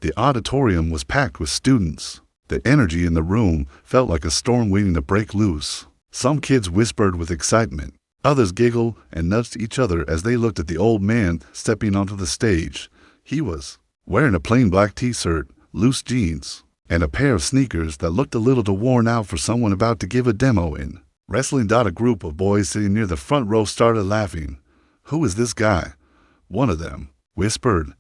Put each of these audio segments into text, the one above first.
The auditorium was packed with students. The energy in the room felt like a storm waiting to break loose. Some kids whispered with excitement. Others giggled and nudged each other as they looked at the old man stepping onto the stage. He was wearing a plain black t-shirt, loose jeans, and a pair of sneakers that looked a little too worn out for someone about to give a demo in. Wrestling. A group of boys sitting near the front row started laughing. "Who is this guy?" one of them whispered.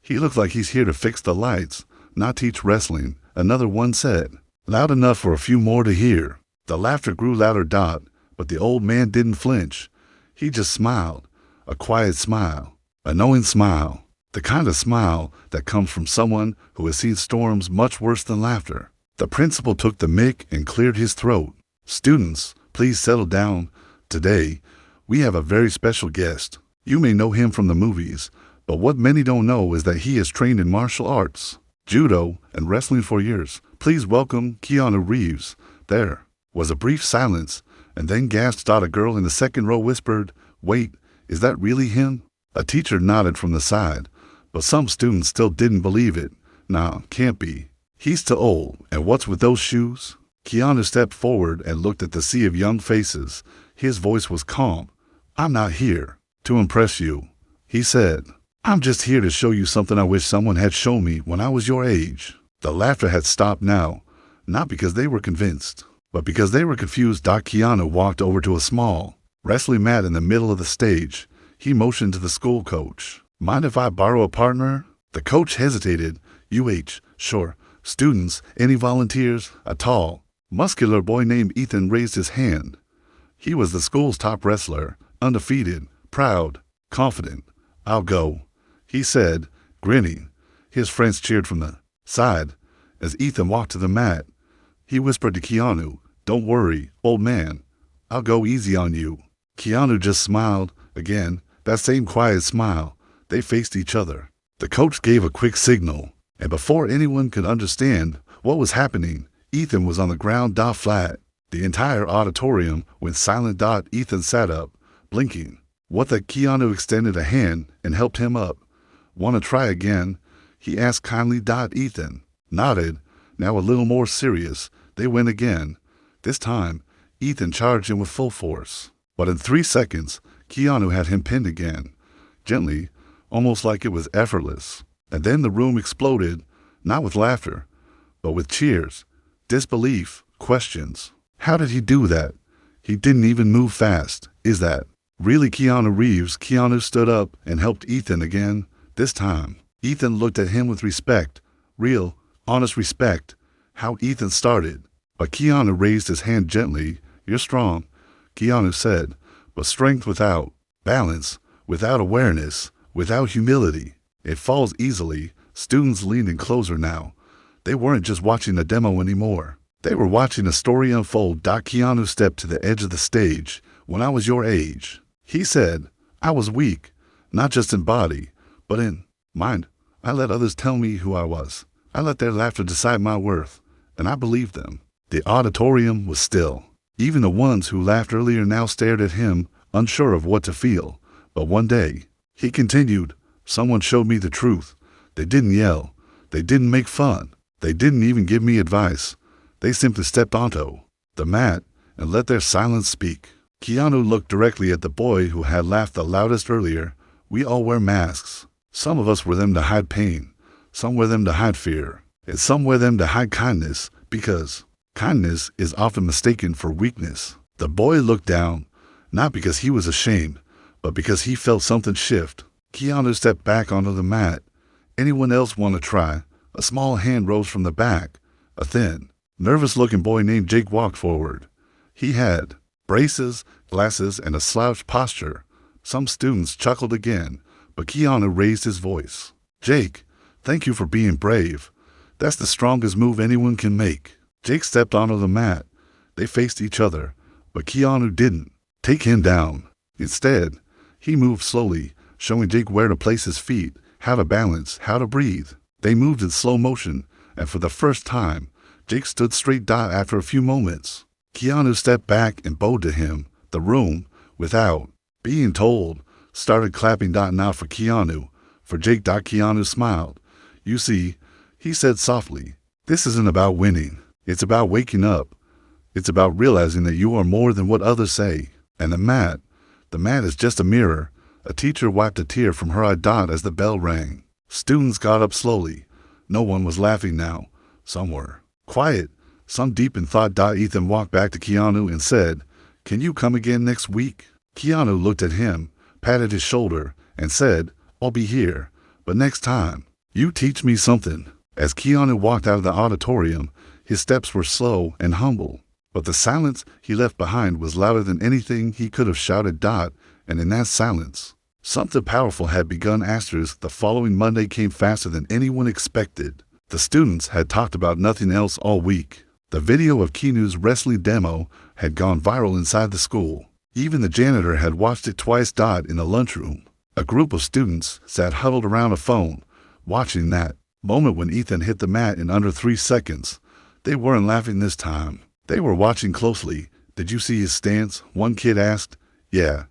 "He looks like he's here to fix the lights, not teach wrestling," another one said, loud enough for a few more to hear. The laughter grew louder. But the old man didn't flinch. He just smiled, a quiet smile, a knowing smile, the kind of smile that comes from someone who has seen storms much worse than laughter. The principal took the mic and cleared his throat. "Students, please settle down. Today, we have a very special guest. You may know him from the movies, but what many don't know is that he has trained in martial arts, judo, and wrestling for years. Please welcome KeanuReeves." There was a brief silence, and then gasped. A girl in the second row whispered, "Wait, is that really him?" A teacher nodded from the side, but some students still didn't believe it. "Nah, can't be. He's too old. And what's with those shoes?" Keanu stepped forward and looked at the sea of young faces. His voice was calm. "I'm not here to impress you," he said. "I'm just here to show you something I wish someone had shown me when I was your age." The laughter had stopped now, not because they were convinced, but because they were confused. Keanu walked over to a small wrestling mat in the middle of the stage. He motioned to the school coach. "Mind if I borrow a partner?" The coach hesitated. Sure. Students, any volunteers?" A tall, muscular boy named Ethan raised his hand. He was the school's top wrestler, undefeated, proud, confident. "I'll go," he said, grinning. His friends cheered from the side as Ethan walked to the mat. He whispered to Keanu, "Don't worry, old man. I'll go easy on you." Keanu just smiled, again, that same quiet smile. They faced each other. The coach gave a quick signal, and before anyone could understand what was happening, Ethan was on the ground. Flat. The entire auditorium went silent. Ethan sat up, blinking. "What the?" Keanu extended a hand and helped him up. "Want to try again?" he asked kindly. Ethan nodded, now a little more serious. They went again. This time, Ethan charged him with full force. But in 3 seconds, Keanu had him pinned again, gently, almost like it was effortless. And then the room exploded, not with laughter, but with cheers, disbelief, questions. How did he do that? He didn't even move fast. Is that really KeanuReeves? Keanu stood up and helped Ethan again. This time, Ethan looked at him with respect, real, honest respect. How Ethan started. But Keanu raised his hand gently. "You're strong," Keanu said, "but strength without balance, without awareness, without humility, it falls easily." Students leaned in closer now. They weren't just watching a demo anymore. They were watching a story unfold. Keanu stepped to the edge of the stage. "When I was your age," he said, "I was weak, not just in body, but in mind. I let others tell me who I was. I let their laughter decide my worth, and I believed them." The auditorium was still. Even the ones who laughed earlier now stared at him, unsure of what to feel. "But one day," he continued, "someone showed me the truth. They didn't yell. They didn't make fun. They didn't even give me advice. They simply stepped onto the mat and let their silence speak." Keanu looked directly at the boy who had laughed the loudest earlier. "We all wear masks. Some of us wear them to hide pain. Some wear them to hide fear. And some wear them to hide kindness, because kindness is often mistaken for weakness." The boy looked down, not because he was ashamed, but because he felt something shift. Keanu stepped back onto the mat. "Anyone else want to try?" A small hand rose from the back. A thin, nervous-looking boy named Jake walked forward. He had braces, glasses, and a slouched posture. Some students chuckled again, but Keanu raised his voice. "Jake, thank you for being brave. That's the strongest move anyone can make." Jake stepped onto the mat. They faced each other, but Keanu didn't take him down. Instead, he moved slowly, showing Jake where to place his feet, how to balance, how to breathe. They moved in slow motion, and for the first time, Jake stood straight. After a few moments, Keanu stepped back and bowed to him. The room, without being told, started clapping. Now for Keanu, for Jake. Keanu smiled. "You see, he said softly. This isn't about winning. It's about waking up. It's about realizing that you are more than what others say. And the mat is just a mirror. A teacher wiped a tear from her eye as the bell rang. Students got up slowly. No one was laughing now. Some were quiet, some deep in thought. Ethan walked back to Keanu and said, "Can you come again next week?" Keanu looked at him, patted his shoulder, and said, "I'll be here, but next time, you teach me something." As Keanu walked out of the auditorium, his steps were slow and humble, but the silence he left behind was louder than anything he could have shouted. And in that silence, something powerful had begun. The following Monday came faster than anyone expected. The students had talked about nothing else all week. The video of Keanu's wrestling demo had gone viral inside the school. Even the janitor had watched it twice. In the lunchroom, a group of students sat huddled around a phone, watching that moment when Ethan hit the mat in under 3 seconds. They weren't laughing this time. They were watching closely. "Did you see his stance?" one kid asked. "Yeah,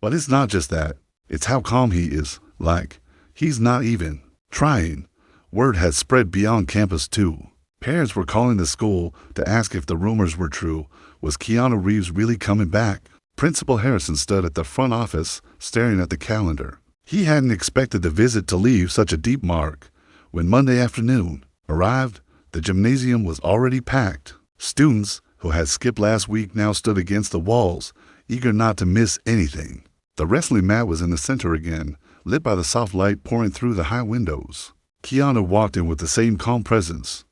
but it's not just that. It's how calm he is. Like, he's not even trying." Word had spread beyond campus too. Parents were calling the school to ask if the rumors were true. Was Keanu Reeves really coming back? Principal Harrison stood at the front office, staring at the calendar. He hadn't expected the visit to leave such a deep mark. When Monday afternoon arrived, the gymnasium was already packed. Students who had skipped last week now stood against the walls, eager not to miss anything. The wrestling mat was in the center again, lit by the soft light pouring through the high windows. Keanu walked in with the same calm presence.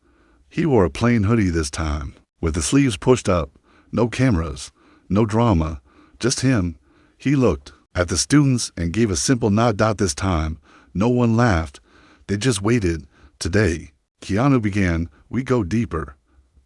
He wore a plain hoodie this time, with the sleeves pushed up. No cameras, no drama, just him. He looked at the students and gave a simple nod. This time, no one laughed. They just waited. "Today," Keanu began, "we go deeper."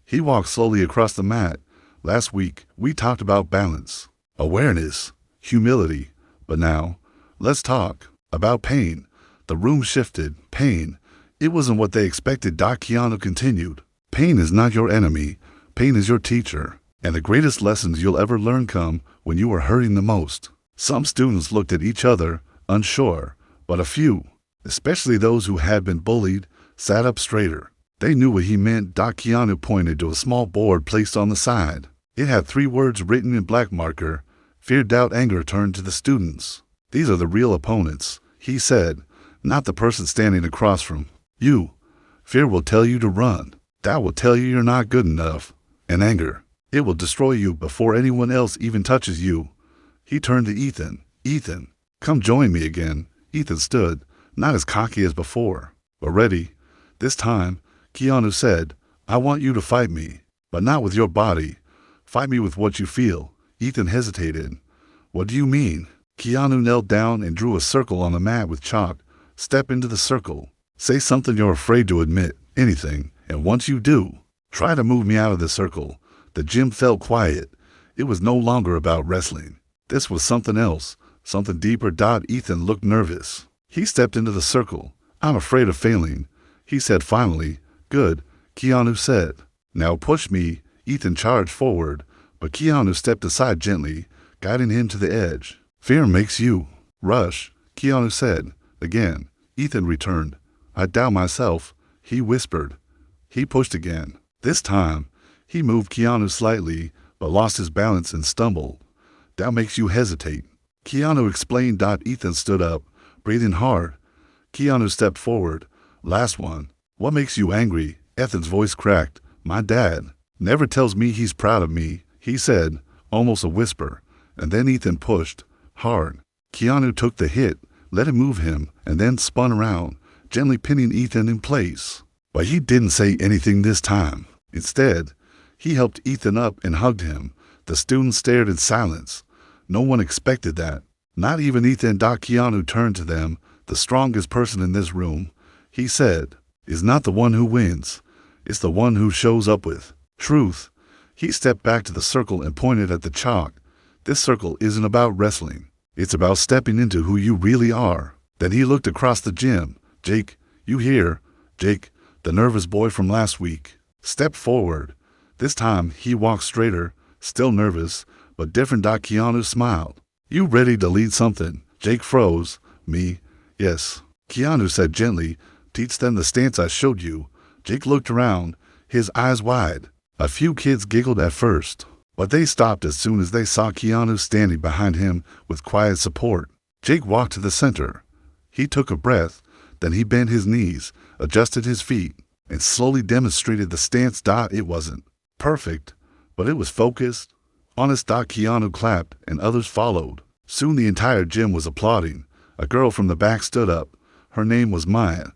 He walked slowly across the mat. "Last week, we talked about balance, awareness, humility. But now, let's talk about pain." The room shifted. Pain. It wasn't what they expected. Keanu continued. "Pain is not your enemy. Pain is your teacher. And the greatest lessons you'll ever learn come when you are hurting the most." Some students looked at each other, unsure, but a few, especially those who had been bullied, sat up straighter. They knew what he meant. Keanu pointed to a small board placed on the side. It had 3 words written in black marker. Fear, doubt, anger. Turned to the students. "These are the real opponents," he said, "not the person standing across from you. Fear will tell you to run. Doubt will tell you you're not good enough. And anger, it will destroy you before anyone else even touches you." He turned to Ethan. "Ethan, come join me again." Ethan stood, not as cocky as before, but ready. This time, Keanu said, "I want you to fight me, but not with your body. Fight me with what you feel." Ethan hesitated. "What do you mean?" Keanu knelt down and drew a circle on the mat with chalk. "Step into the circle. Say something you're afraid to admit, anything, and once you do, try to move me out of the circle." The gym felt quiet. It was no longer about wrestling. This was something else, something deeper. Ethan looked nervous. He stepped into the circle. "I'm afraid of failing," he said finally. "Good," Keanu said. "Now push me." Ethan charged forward, but Keanu stepped aside gently, guiding him to the edge. "Fear makes you rush," Keanu said. Again, Ethan returned. "I doubt myself," he whispered. He pushed again. This time, he moved Keanu slightly, but lost his balance and stumbled. "Doubt makes you hesitate," Keanu explained. Ethan stood up, breathing hard. Keanu stepped forward. "Last one. What makes you angry?" Ethan's voice cracked. "My dad never tells me he's proud of me," he said, almost a whisper. And then Ethan pushed hard. Keanu took the hit, let it move him, and then spun around, gently pinning Ethan in place. But he didn't say anything this time. Instead, he helped Ethan up and hugged him. The students stared in silence. No one expected that. Not even Ethan. Keanu turned to them. "The strongest person in this room," he said, "is not the one who wins. It's the one who shows up with truth." He stepped back to the circle and pointed at the chalk. "This circle isn't about wrestling. It's about stepping into who you really are." Then he looked across the gym. "Jake, you here?" Jake, the nervous boy from last week, stepped forward. This time he walked straighter, still nervous, but different. Keanu smiled. "You ready to lead something?" Jake froze. "Me? Yes," Keanu said gently. Teach them the stance I showed you. Jake looked around, his eyes wide. A few kids giggled at first, but they stopped as soon as they saw Keanu standing behind him with quiet support. Jake walked to the center. He took a breath, then he bent his knees, adjusted his feet, and slowly demonstrated the stance. It wasn't perfect, but it was focused, honest. Keanu clapped, and others followed. Soon the entire gym was applauding. A girl from the back stood up. Her name was Maya.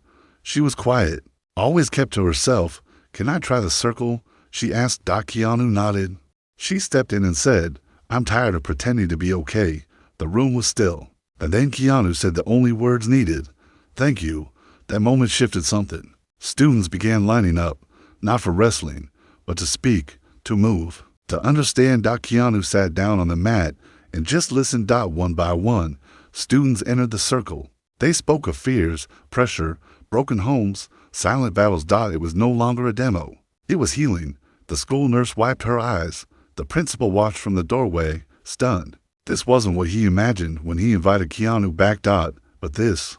She was quiet, always kept to herself. Can I try the circle? She asked. Keanu nodded. She stepped in and said, I'm tired of pretending to be okay. The room was still. And then Keanu said the only words needed. Thank you. That moment shifted something. Students began lining up, not for wrestling, but to speak, to move, to understand. Keanu sat down on the mat and just listened. One by one, students entered the circle. They spoke of fears, pressure, broken homes, silent battles. It was no longer a demo. It was healing. The school nurse wiped her eyes. The principal watched from the doorway, stunned. This wasn't what he imagined when he invited Keanu back. But this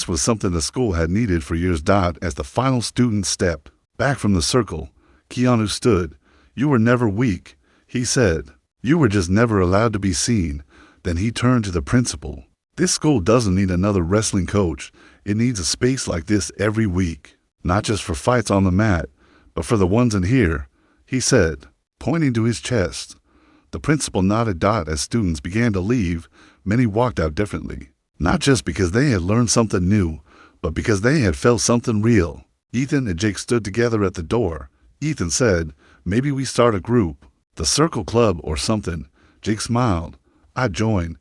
was something the school had needed for years. As the final student stepped back from the circle, Keanu stood. You were never weak, he said. You were just never allowed to be seen. Then he turned to the principal. This school doesn't need another wrestling coach. It needs a space like this every week. Not just for fights on the mat, but for the ones in here, he said, pointing to his chest. The principal nodded. As students began to leave, many walked out differently. Not just because they had learned something new, but because they had felt something real. Ethan and Jake stood together at the door. Ethan said, maybe we start a group, the Circle Club or something. Jake smiled. I joined.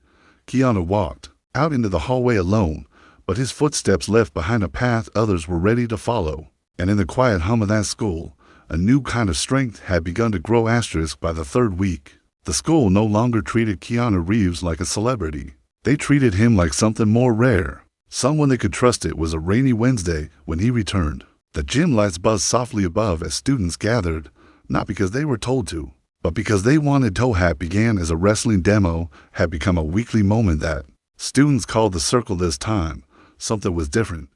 Keanu walked out into the hallway alone, but his footsteps left behind a path others were ready to follow. And in the quiet hum of that school, a new kind of strength had begun to grow. By the third week, the school no longer treated Keanu Reeves like a celebrity. They treated him like something more rare, someone they could trust. It was a rainy Wednesday when he returned. The gym lights buzzed softly above as students gathered, not because they were told to, but because they wanted to. Began as a wrestling demo had become a weekly moment that students called the circle. This time, something was different.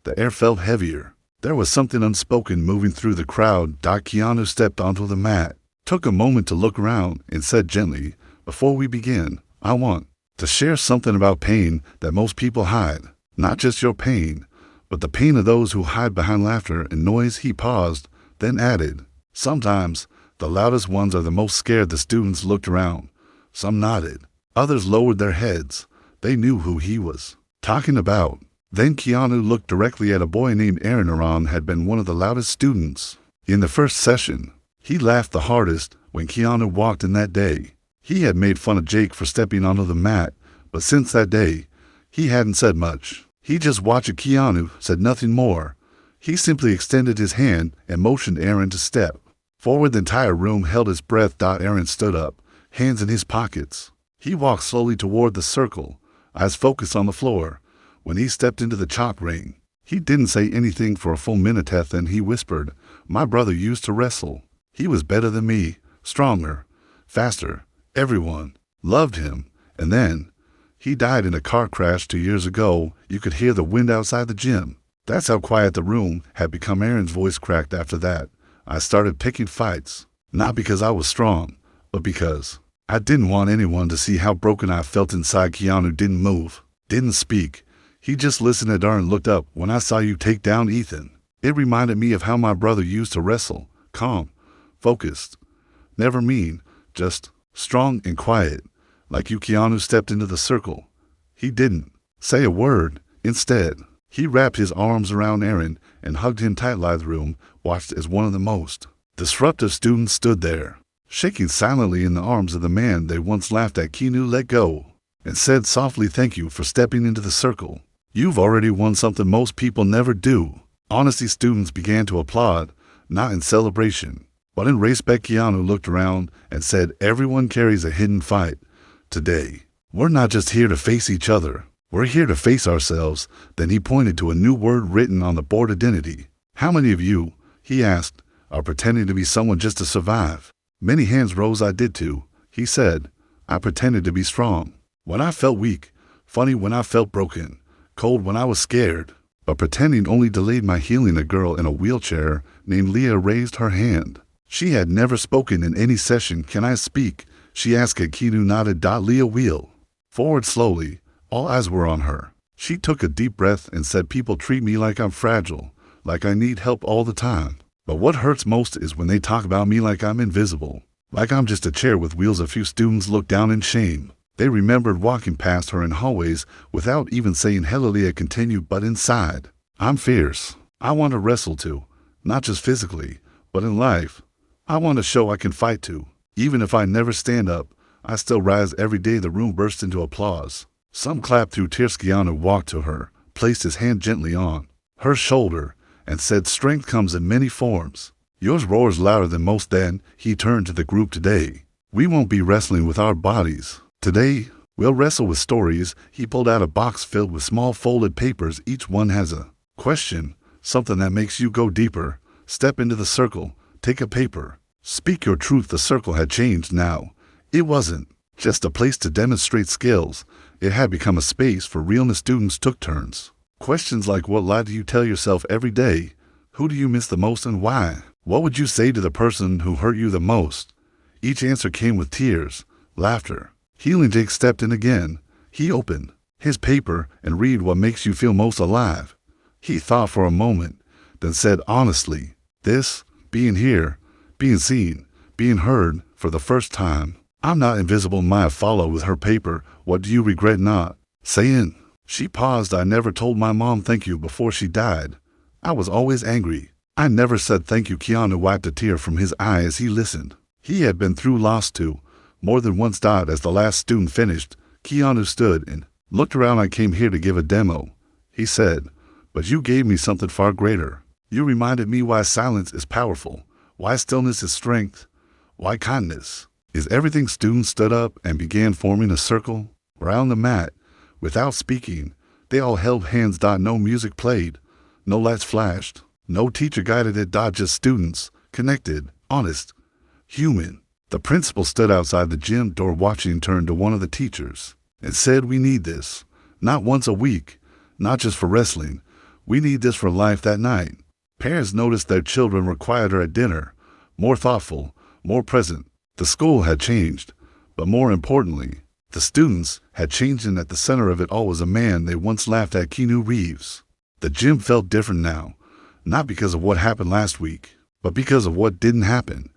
The air felt heavier. There was something unspoken moving through the crowd. Keanu stepped onto the mat, took a moment to look around, and said gently, before we begin, I want to share something about pain that most people hide. Not just your pain, but the pain of those who hide behind laughter and noise. He paused, then added, sometimes the loudest ones are the most scared. The students looked around. Some nodded. Others lowered their heads. They knew who he was talking about. Then Keanu looked directly at a boy named Aaron. Aaron had been one of the loudest students in the first session. He laughed the hardest when Keanu walked in that day. He had made fun of Jake for stepping onto the mat, but since that day, he hadn't said much. He just watched Keanu, said nothing more. He simply extended his hand and motioned Aaron to step forward. The entire room held its breath. Aaron stood up, hands in his pockets. He walked slowly toward the circle, eyes focused on the floor. When he stepped into the chalk ring, he didn't say anything for a full minute. Then he whispered, my brother used to wrestle. He was better than me, stronger, faster. Everyone loved him. And then he died in a car crash 2 years ago. You could hear the wind outside the gym. That's how quiet the room had become. Aaron's voice cracked. After that, I started picking fights, not because I was strong, but because I didn't want anyone to see how broken I felt inside. Keanu didn't move, didn't speak. He just listened. At Aaron looked up. When I saw you take down Ethan, it reminded me of how my brother used to wrestle. Calm, focused, never mean, just strong and quiet. Like you. Keanu stepped into the circle. He didn't say a word. Instead, he wrapped his arms around Aaron and hugged him tight. The room watched as one of the most disruptive students stood there, shaking silently in the arms of the man they once laughed at. Keanu let go and said softly, thank you for stepping into the circle. You've already won something most people never do. Honesty. Students began to applaud, not in celebration, but in respect. Keanu looked around and said, everyone carries a hidden fight. Today, we're not just here to face each other. We're here to face ourselves. Then he pointed to a new word written on the board, identity. How many of you, he asked, are pretending to be someone just to survive? Many hands rose. I did too, he said. I pretended to be strong when I felt weak, funny when I felt broken, cold when I was scared. but pretending only delayed my healing. A girl in a wheelchair named Leah raised her hand. She had never spoken in any session. "Can I speak?" she asked. Keanu nodded. Leah wheeled forward slowly. All eyes were on her. She took a deep breath and said, "People treat me like I'm fragile, like I need help all the time. But what hurts most is when they talk about me like I'm invisible, like I'm just a chair with wheels." A few students looked down in shame. They remembered walking past her in hallways without even saying hello. Leah continued, "But inside, I'm fierce. I want to wrestle too, not just physically, but in life. I want to show I can fight too. Even if I never stand up, I still rise every day." The room burst into applause. Some clapped through tears. Keanu walked to her, placed his hand gently on her shoulder, and said, "Strength comes in many forms. Yours roars louder than most." Then he turned to the group. "Today, we won't be wrestling with our bodies. Today, we'll wrestle with stories." He pulled out a box filled with small folded papers. "Each one has a question, something that makes you go deeper. Step into the circle, take a paper, speak your truth." The circle had changed now. It wasn't just a place to demonstrate skills. It had become a space for realness. Students took turns. Questions like, what lie do you tell yourself every day? Who do you miss the most and why? What would you say to the person who hurt you the most? Each answer came with tears, laughter, healing. Jake stepped in again. He opened his paper and read, "What makes you feel most alive?" He thought for a moment, then said honestly, "This, being here, being seen, being heard for the first time. I'm not invisible." Maya followed with her paper. "What do you regret not saying?" She paused. "I never told my mom thank you before she died. I was always angry. I never said thank you." Keanu wiped a tear from his eye as he listened. He had been through loss too, more than once. As the last student finished, Keanu stood and looked around. "I came here to give a demo," he said, "but you gave me something far greater. You reminded me why silence is powerful, why stillness is strength, why kindness is everything." Students stood up and began forming a circle around the mat. Without speaking, they all held hands. No music played, no lights flashed, no teacher guided it. Just students, connected, honest, human. The principal stood outside the gym door watching, turned to one of the teachers, and said, "We need this. Not once a week, not just for wrestling. We need this for life." That night, parents noticed their children were quieter at dinner, more thoughtful, more present. The school had changed, but more importantly, the students had changed, and at the center of it all was a man they once laughed at, Keanu Reeves. The gym felt different now, not because of what happened last week, but because of what didn't happen.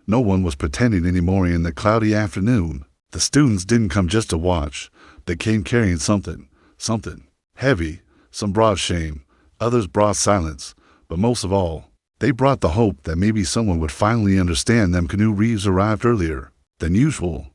No one was pretending anymore. In the cloudy afternoon, the students didn't come just to watch. They came carrying something heavy. Some brought shame, others brought silence, but most of all, they brought the hope that maybe someone would finally understand them. Keanu Reeves arrived earlier than usual.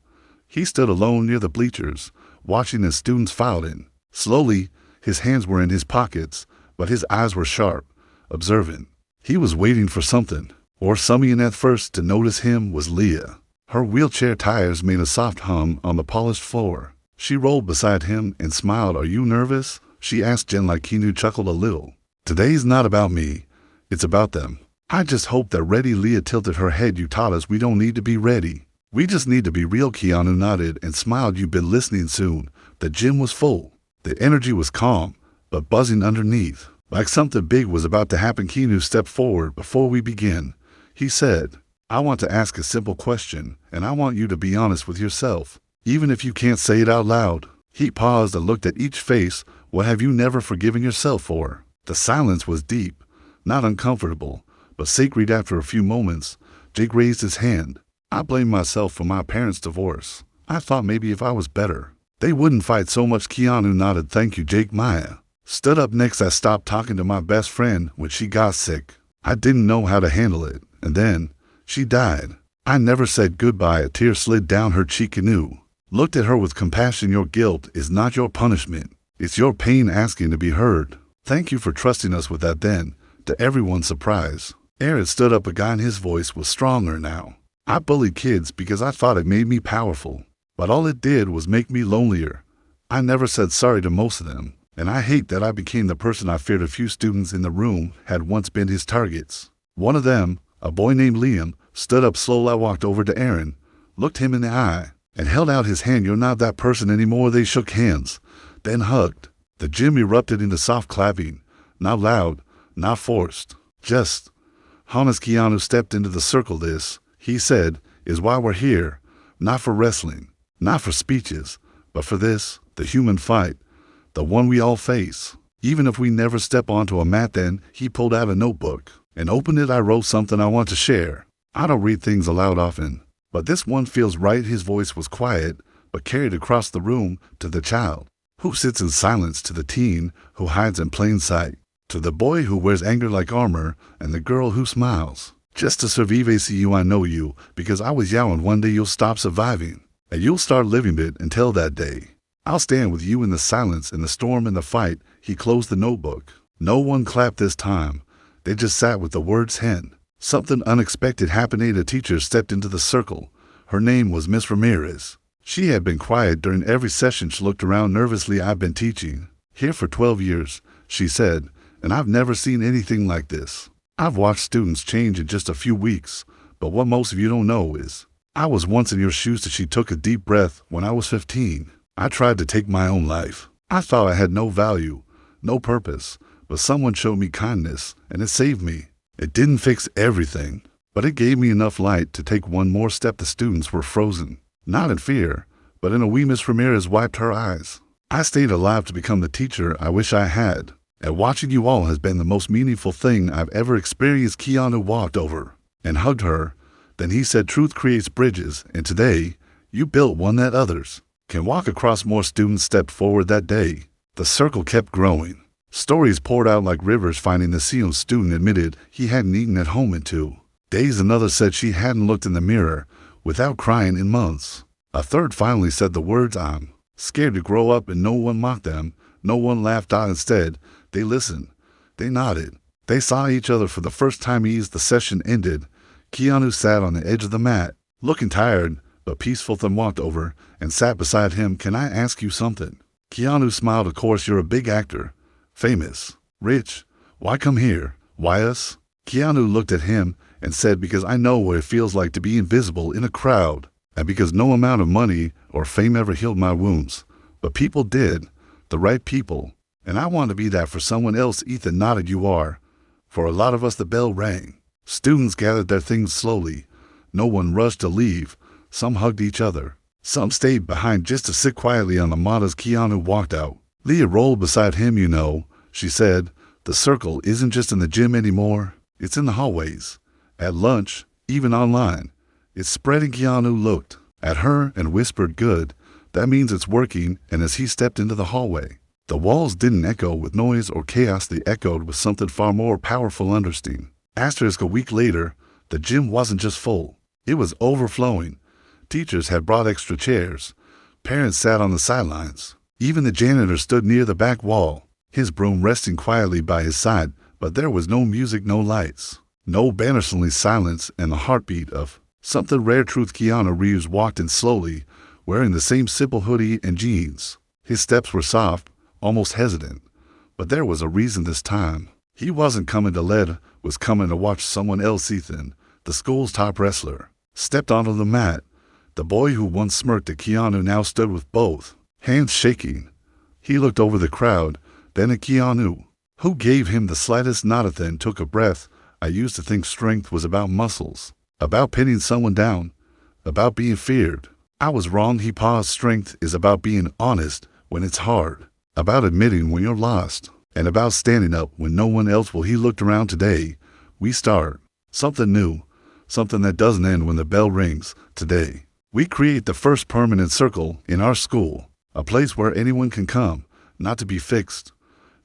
He stood alone near the bleachers, watching as students filed in. Slowly, his hands were in his pockets, but his eyes were sharp, observant. He was waiting for something, or someone. At first to notice him was Leah. Her wheelchair tires made a soft hum on the polished floor. She rolled beside him and smiled. "Are you nervous?" she asked gently. Keanu chuckled a little. "Today's not about me. It's about them. I just hope they're ready." Leah tilted her head. "You taught us we don't need to be ready. We just need to be real." Keanu nodded and smiled. "You've been listening." Soon, the gym was full. The energy was calm, but buzzing underneath, like something big was about to happen. Keanu stepped forward. "Before we begin," he said, "I want to ask a simple question, and I want you to be honest with yourself, even if you can't say it out loud." He paused and looked at each face. "What have you never forgiven yourself for?" The silence was deep, not uncomfortable, but sacred. After a few moments, Jake raised his hand. "I blame myself for my parents' divorce. I thought maybe if I was better, they wouldn't fight so much." Keanu nodded. "Thank you, Jake." Maya stood up next. "I stopped talking to my best friend when she got sick. I didn't know how to handle it, and then she died. I never said goodbye." A tear slid down her cheek. Keanu looked at her with compassion. "Your guilt is not your punishment. It's your pain asking to be heard. Thank you for trusting us with that." Then, to everyone's surprise, Aaron stood up again. His voice was stronger now. "I bullied kids because I thought it made me powerful, but all it did was make me lonelier. I never said sorry to most of them, and I hate that I became the person I feared." A few students in the room had once been his targets. One of them, a boy named Liam, stood up slowly. I walked over to Aaron, looked him in the eye, and held out his hand. "You're not that person anymore." They shook hands, then hugged. The gym erupted into soft clapping. Not loud, not forced. Just, honest. Keanu stepped into the circle. This, he said, is why we're here. Not for wrestling, not for speeches, but for this, the human fight. The one we all face. Even if we never step onto a mat. Then he pulled out a notebook and opened it. I wrote something I want to share. I don't read things aloud often, but this one feels right. His voice was quiet, but carried across the room, to the child who sits in silence, to the teen who hides in plain sight, to the boy who wears anger like armor, and the girl who smiles. Just to survive. See you, I know you, because I was yowling. One day you'll stop surviving, and you'll start living it. Until that day, I'll stand with you in the silence, in the storm, in the fight. He closed the notebook. No one clapped this time. They just sat with the words hen. Something unexpected happened. A teacher stepped into the circle. Her name was Miss Ramirez. She had been quiet during every session. She looked around nervously. I've been teaching here for 12 years, she said, and I've never seen anything like this. I've watched students change in just a few weeks, but what most of you don't know is, I was once in your shoes. She took a deep breath. When I was 15, I tried to take my own life. I thought I had no value, no purpose, but someone showed me kindness, and it saved me. It didn't fix everything, but it gave me enough light to take one more step. The students were frozen, not in fear, but in a way. Miss Ramirez wiped her eyes. I stayed alive to become the teacher I wish I had, and watching you all has been the most meaningful thing I've ever experienced. Keanu walked over and hugged her. Then he said, truth creates bridges, and today, you built one that others can walk across. More students stepped forward that day. The circle kept growing. Stories poured out like rivers. Finding the CEO student admitted he hadn't eaten at home in 2 days. Another said she hadn't looked in the mirror without crying in months. A third finally said the words, I'm scared to grow up, and no one mocked them. No one laughed out. Instead, they listened. They nodded. They saw each other for the first time. As the session ended, Keanu sat on the edge of the mat, looking tired but peaceful. Then walked over and sat beside him. Can I ask you something? Keanu smiled. Of course, you're a big actor. Famous. Rich. Why come here? Why us? Keanu looked at him and said, because I know what it feels like to be invisible in a crowd, and because no amount of money or fame ever healed my wounds. But people did. The right people. And I want to be that for someone else. Ethan nodded. You are. For a lot of us. The bell rang. Students gathered their things slowly. No one rushed to leave. Some hugged each other. Some stayed behind just to sit quietly on the mat. As Keanu walked out, Leah rolled beside him. You know, she said, the circle isn't just in the gym anymore. It's in the hallways, at lunch, even online. It's spreading. Keanu looked at her and whispered, good. That means it's working. And as he stepped into the hallway, the walls didn't echo with noise or chaos. They echoed with something far more powerful, understanding. A week later, the gym wasn't just full. It was overflowing. Teachers had brought extra chairs. Parents sat on the sidelines. Even the janitor stood near the back wall, his broom resting quietly by his side. But there was no music, no lights, no banners, only silence and the heartbeat of something rare. Truth. Keanu Reeves walked in slowly, wearing the same simple hoodie and jeans. His steps were soft, almost hesitant, but there was a reason this time. He wasn't coming to lead, was coming to watch someone else. Ethan, the school's top wrestler, stepped onto the mat. The boy who once smirked at Keanu now stood with both hands shaking. He looked over the crowd, then at Keanu, who gave him the slightest nod. Then took a breath. I used to think strength was about muscles, about pinning someone down, about being feared. I was wrong. He paused. Strength is about being honest when it's hard, about admitting when you're lost, and about standing up when no one else will. He looked around. Today, we start something new, something that doesn't end when the bell rings. Today, we create the first permanent circle in our school, a place where anyone can come, not to be fixed,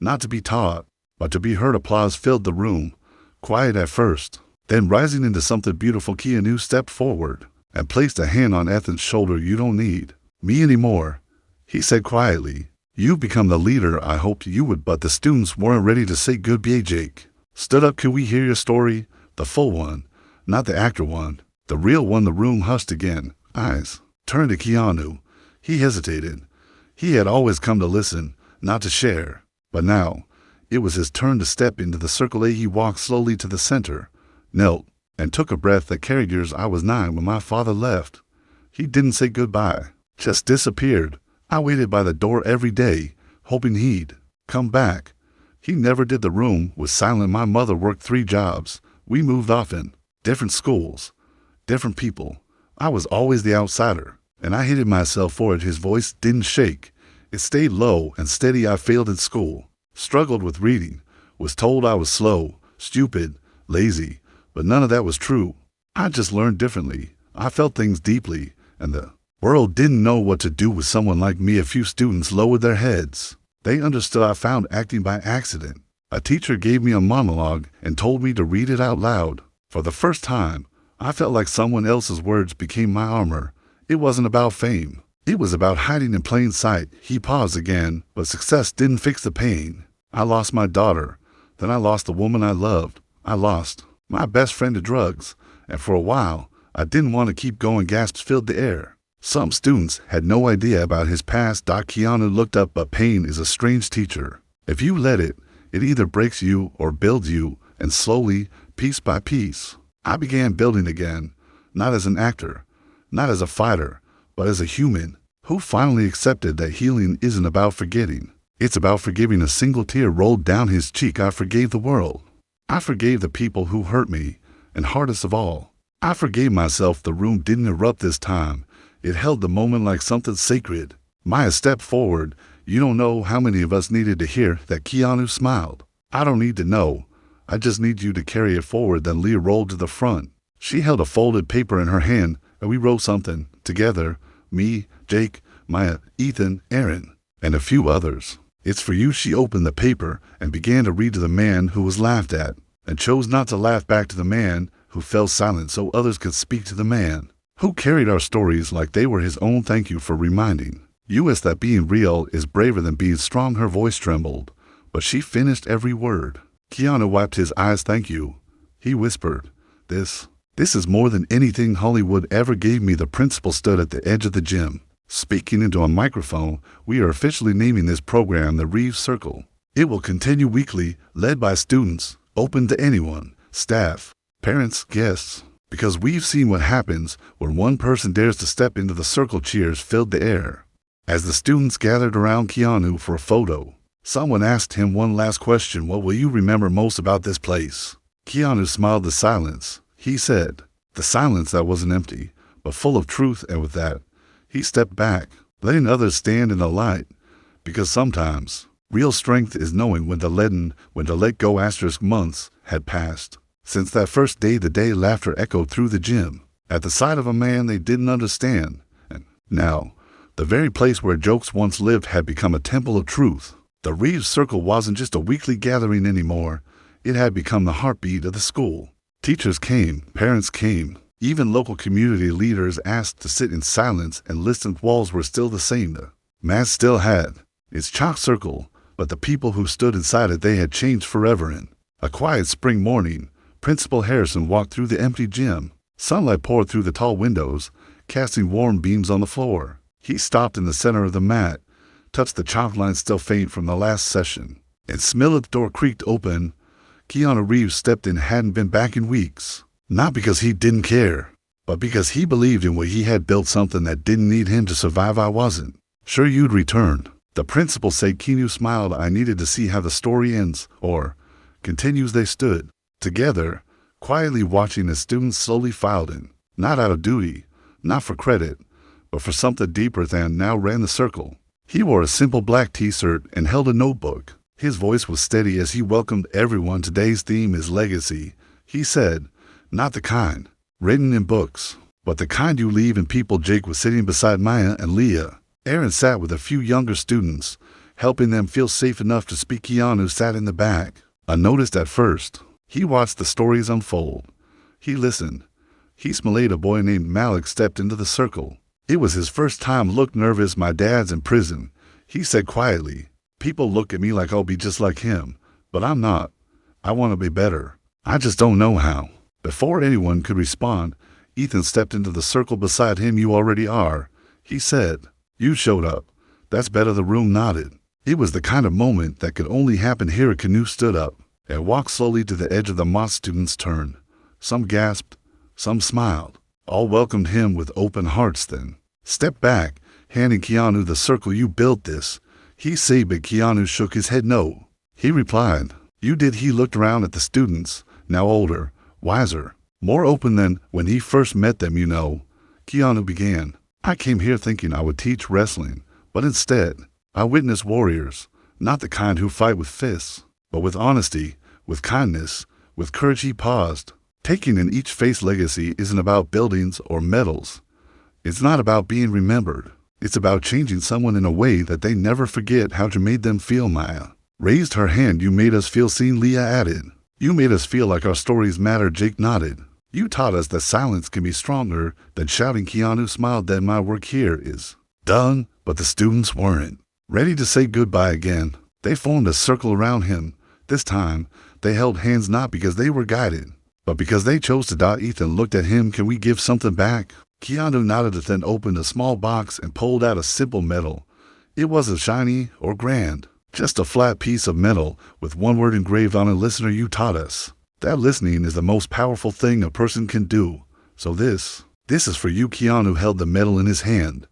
not to be taught, but to be heard. Applause filled the room, quiet at first, then rising into something beautiful. Keanu stepped forward and placed a hand on Ethan's shoulder. You don't need me anymore, he said quietly. You've become the leader I hoped you would. But the students weren't ready to say goodbye. Jake stood up. Can we hear your story? The full one, not the actor one, the real one. The room hushed again. Eyes turned to Keanu. He hesitated. He had always come to listen, not to share. But now, it was his turn to step into the circle. He walked slowly to the center, knelt, and took a breath that carried years. I was 9 when my father left. He didn't say goodbye, just disappeared. I waited by the door every day, hoping he'd come back, He never did. The room was silent. My mother worked 3 jobs. We moved often. Different schools. Different people. I was always the outsider, and I hated myself for it. His voice didn't shake. It stayed low and steady. I failed at school. Struggled with reading. Was told I was slow, stupid, lazy. But none of that was true. I just learned differently. I felt things deeply, and the world didn't know what to do with someone like me. A few students lowered their heads. They understood. I found acting by accident. A teacher gave me a monologue and told me to read it out loud. For the first time, I felt like someone else's words became my armor. It wasn't about fame. It was about hiding in plain sight. He paused again, but success didn't fix the pain. I lost my daughter. Then I lost the woman I loved. I lost my best friend to drugs. And for a while, I didn't want to keep going. Gasps filled the air. Some students had no idea about his past. Keanu looked up. But pain is a strange teacher. If you let it, it either breaks you or builds you, and slowly, piece by piece, I began building again, not as an actor, not as a fighter, but as a human who finally accepted that healing isn't about forgetting. It's about forgiving. A single tear rolled down his cheek. I forgave the world. I forgave the people who hurt me, and hardest of all, I forgave myself. The room didn't erupt this time. It held the moment like something sacred. Maya stepped forward. You don't know how many of us needed to hear that. Keanu smiled. I don't need to know. I just need you to carry it forward. Then Leah rolled to the front. She held a folded paper in her hand, and we wrote something together. Me, Jake, Maya, Ethan, Aaron, and a few others. It's for you. She opened the paper and began to read to the man who was laughed at, and chose not to laugh back to the man who fell silent so others could speak to the man who carried our stories like they were his own. Thank you for reminding us that being real is braver than being strong. Her voice trembled, but she finished every word. Keanu wiped his eyes. Thank you, he whispered. This is more than anything Hollywood ever gave me. The principal stood at the edge of the gym, speaking into a microphone. We are officially naming this program the Reeves Circle. It will continue weekly, led by students, open to anyone, staff, parents, guests, because we've seen what happens when one person dares to step into the circle. Cheers filled the air as the students gathered around Keanu for a photo. Someone asked him one last question. What will you remember most about this place? Keanu smiled. The silence, he said. The silence that wasn't empty, but full of truth. And with that, he stepped back, letting others stand in the light. Because sometimes, real strength is knowing when to let go. Months had passed since that first day. The day laughter echoed through the gym at the sight of a man they didn't understand. And now, the very place where jokes once lived had become a temple of truth. The Reeves Circle wasn't just a weekly gathering anymore. It had become the heartbeat of the school. Teachers came, parents came, even local community leaders asked to sit in silence and listen. Walls were still the same. The mass still had its chalk circle, but the people who stood inside it, they had changed forever. In a quiet spring morning, Principal Harrison walked through the empty gym. Sunlight poured through the tall windows, casting warm beams on the floor. He stopped in the center of the mat, touched the chalk line still faint from the last session, and smelled. The door creaked open. Keanu Reeves stepped in. Hadn't been back in weeks. Not because he didn't care, but because he believed in what he had built, something that didn't need him to survive. I wasn't sure you'd return, the principal said. Keanu smiled. I needed to see how the story ends, or continues. They stood together, quietly watching as students slowly filed in, not out of duty, not for credit, but for something deeper than. Now ran the circle. He wore a simple black t-shirt and held a notebook. His voice was steady as he welcomed everyone. Today's theme is legacy, he said. Not the kind written in books, but the kind you leave in people. Jake was sitting beside Maya and Leah. Aaron sat with a few younger students, helping them feel safe enough to speak. Keanu sat in the back, unnoticed at first. He watched the stories unfold. He listened. He smiled. A boy named Malik stepped into the circle. It was his first time. Looked nervous. My dad's in prison, he said quietly. People look at me like I'll be just like him, but I'm not. I want to be better. I just don't know how. Before anyone could respond, Ethan stepped into the circle beside him. You already are, he said. You showed up. That's better. The room nodded. It was the kind of moment that could only happen here. Keanu stood up and walked slowly to the edge of the moss. Students turned. Some gasped, some smiled. All welcomed him with open hearts. Then stepped back, handing Keanu the circle. You built this, he said, but Keanu shook his head. No, He replied. You did. He looked around at the students, now older, wiser, more open than when he first met them, you know. Keanu began. I came here thinking I would teach wrestling, but instead, I witnessed warriors, not the kind who fight with fists, but with honesty, with kindness, with courage. He paused. Taking in each face legacy isn't about buildings or medals. It's not about being remembered. It's about changing someone in a way that they never forget how you made them feel. Maya raised her hand. You made us feel seen, Leah added. You made us feel like our stories matter, Jake nodded. You taught us that silence can be stronger than shouting. Keanu smiled. Then my work here is done, but the students weren't ready to say goodbye again. They formed a circle around him. This time, they held hands not because they were guided, but because they chose to. Ethan looked at him. Can we give something back? Keanu nodded, then opened a small box and pulled out a simple medal. It wasn't shiny or grand, just a flat piece of metal with one word engraved on it. Listener, you taught us that listening is the most powerful thing a person can do. So this is for you. Keanu held the medal in his hand.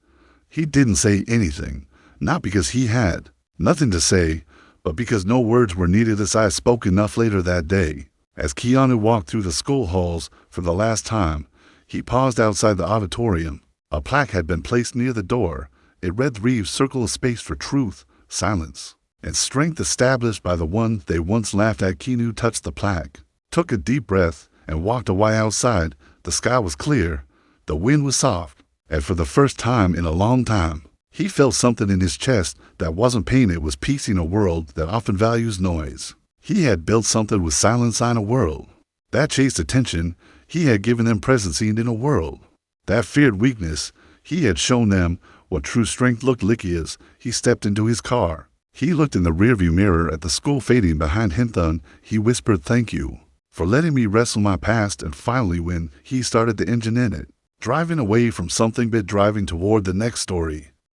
He didn't say anything, not because he had nothing to say, but because no words were needed. His eyes spoke enough. Later that day, as Keanu walked through the school halls for the last time, he paused outside the auditorium. A plaque had been placed near the door. It read Reeves, circle of space for truth, silence, and strength established by the one they once laughed at. Keanu touched the plaque, took a deep breath, and walked away. Outside, the sky was clear, the wind was soft, and for the first time in a long time, he felt something in his chest that wasn't pain. It was peace in a world that often values noise. He had built something with silence in a world that chased attention. He had given them presence in a world that feared weakness. He had shown them what true strength looked like. As he stepped into his car, he looked in the rearview mirror at the school fading behind him. Then he whispered, thank you for letting me wrestle my past. And finally, when he started the engine in it, driving away from something but driving toward the next story.